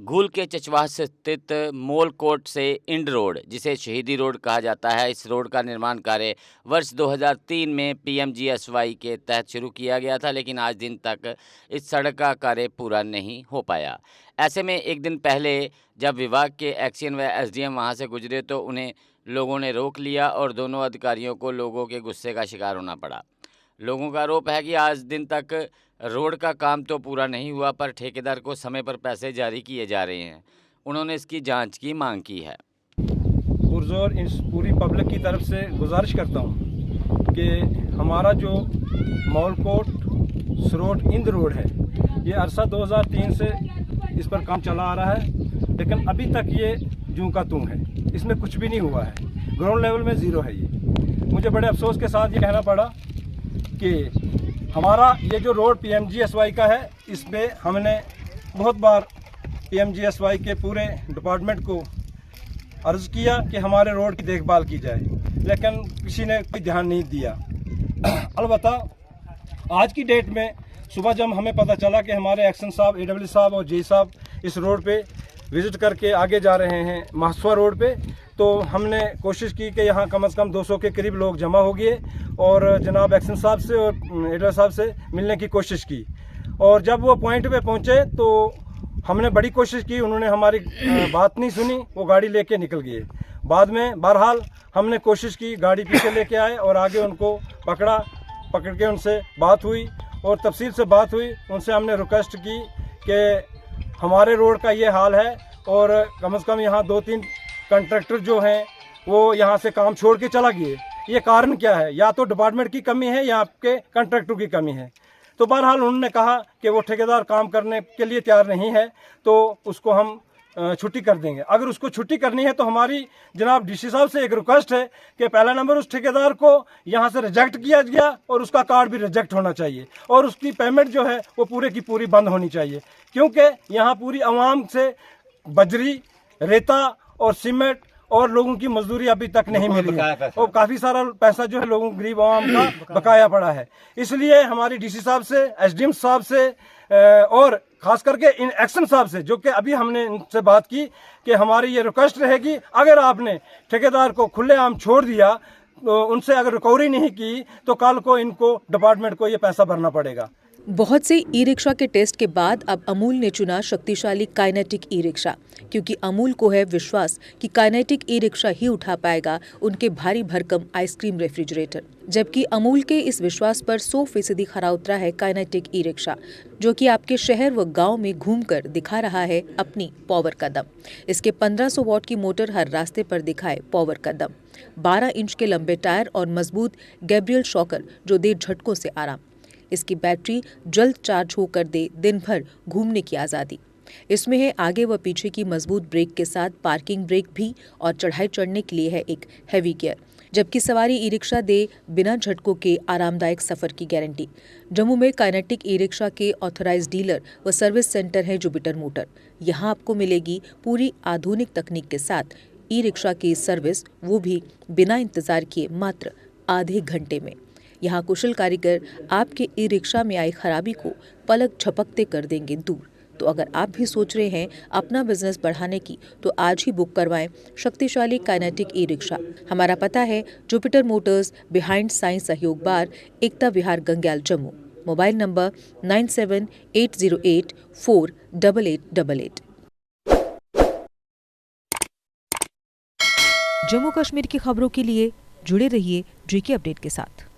घूल के चचवाह से स्थित मोल कोट से इंड रोड, जिसे शहीदी रोड कहा जाता है, इस रोड का निर्माण कार्य वर्ष 2003 में पीएमजीएसवाई के तहत शुरू किया गया था, लेकिन आज दिन तक इस सड़क का कार्य पूरा नहीं हो पाया। ऐसे में एक दिन पहले जब विभाग के एक्शन व एसडीएम वहां से गुजरे तो उन्हें लोगों ने रोक लिया और दोनों अधिकारियों को लोगों के गुस्से का शिकार होना पड़ा। लोगों का आरोप है कि आज दिन तक रोड का काम तो पूरा नहीं हुआ, पर ठेकेदार को समय पर पैसे जारी किए जा रहे हैं। उन्होंने इसकी जांच की मांग की है। पुरजोर इन पूरी पब्लिक की तरफ से गुजारिश करता हूँ कि हमारा जो मौलकोट सरोड इंद रोड है, ये अरसा 2003 से इस पर काम चला आ रहा है, लेकिन अभी तक ये जूं का तूं है, इसमें कुछ भी नहीं हुआ है। ग्राउंड लेवल में ज़ीरो है ये। मुझे बड़े अफसोस के साथ ये कहना पड़ा कि हमारा ये जो रोड पीएमजीएसवाई का है, इसमें हमने बहुत बार पीएमजीएसवाई के पूरे डिपार्टमेंट को अर्ज़ किया कि हमारे रोड की देखभाल की जाए, लेकिन किसी ने कोई ध्यान नहीं दिया। अलबत्ता आज की डेट में सुबह जब हमें पता चला कि हमारे एक्शन साहब, एडब्ल्यू साहब और जे साहब इस रोड पे विज़िट करके आगे जा रहे हैं महासवा रोड पे, तो हमने कोशिश की कि यहाँ कम से कम 200 के करीब लोग जमा हो गए और जनाब एक्शन साहब से और एडब्ल्यू साहब से मिलने की कोशिश की। और जब वो पॉइंट पे पहुँचे तो हमने बड़ी कोशिश की, उन्होंने हमारी बात नहीं सुनी, वो गाड़ी लेके निकल गए। बाद में बहरहाल हमने कोशिश की, गाड़ी पीछे लेके आए और आगे उनको पकड़ के उनसे बात हुई और तफसील से बात हुई। उनसे हमने रिक्वेस्ट की कि हमारे रोड का ये हाल है और कम से कम यहाँ 2-3 कंट्रैक्टर जो हैं वो यहाँ से काम छोड़ के चला गए। ये कारण क्या है? या तो डिपार्टमेंट की कमी है या आपके कंट्रैक्टर की कमी है। तो बहरहाल उन्होंने कहा कि वो ठेकेदार काम करने के लिए तैयार नहीं है, तो उसको हम छुट्टी कर देंगे। अगर उसको छुट्टी करनी है तो हमारी जनाब डीसी साहब से एक रिक्वेस्ट है कि पहला नंबर उस ठेकेदार को यहाँ से रिजेक्ट किया गया और उसका कार्ड भी रिजेक्ट होना चाहिए और उसकी पेमेंट जो है वो पूरे की पूरी बंद होनी चाहिए, क्योंकि यहाँ पूरी आवाम से बजरी, रेता और सीमेंट और लोगों की मजदूरी अभी तक नहीं मिली है और काफ़ी सारा पैसा जो है लोगों गरीब आवाम का बकाया पड़ा है। इसलिए हमारी डीसी साहब से, एसडीएम साहब से और खास करके इन एक्शन साहब से, जो कि अभी हमने इनसे बात की, कि हमारी ये रिक्वेस्ट रहेगी, अगर आपने ठेकेदार को खुलेआम छोड़ दिया तो उनसे अगर रिकवरी नहीं की तो कल को इनको डिपार्टमेंट को ये पैसा भरना पड़ेगा। बहुत से ई रिक्शा के टेस्ट के बाद अब अमूल ने चुना शक्तिशाली काइनेटिक ई रिक्शा, क्योंकि अमूल को है विश्वास कि काइनेटिक ई रिक्शा ही उठा पाएगा उनके भारी भरकम आइसक्रीम रेफ्रिजरेटर। जबकि अमूल के इस विश्वास पर 100% खरा उतरा है काइनेटिक ई रिक्शा, जो कि आपके शहर व गांव में घूमकर दिखा रहा है अपनी पावर का दम। इसके 1500 वॉट की मोटर हर रास्ते पर दिखाए पावर का दम, 12 इंच के लंबे टायर और मजबूत गैब्रियल शॉकर जो दे झटकों से आराम। इसकी बैटरी जल्द चार्ज होकर दे दिन भर घूमने की आज़ादी। इसमें है आगे व पीछे की मजबूत ब्रेक के साथ पार्किंग ब्रेक भी, और चढ़ाई चढ़ने के लिए है एक हैवी गियर। जबकि सवारी ई रिक्शा दे बिना झटकों के आरामदायक सफर की गारंटी। जम्मू में काइनेटिक ई रिक्शा के ऑथराइज्ड डीलर व सर्विस सेंटर है जुपिटर मोटर। यहाँ आपको मिलेगी पूरी आधुनिक तकनीक के साथ ई रिक्शा की सर्विस, वो भी बिना इंतजार किए मात्र आधे घंटे में। यहाँ कुशल कारीगर आपके ई रिक्शा में आई खराबी को पलक झपकते कर देंगे दूर। तो अगर आप भी सोच रहे हैं अपना बिजनेस बढ़ाने की, तो आज ही बुक करवाएं शक्तिशाली काइनेटिक ई रिक्शा। हमारा पता है जुपिटर मोटर्स, बिहाइंड साइंस सहयोग बार, एकता विहार, गंग्याल, जम्मू। Mobile number 9780848888। जम्मू कश्मीर की खबरों के लिए जुड़े रहिए जीके अपडेट के साथ।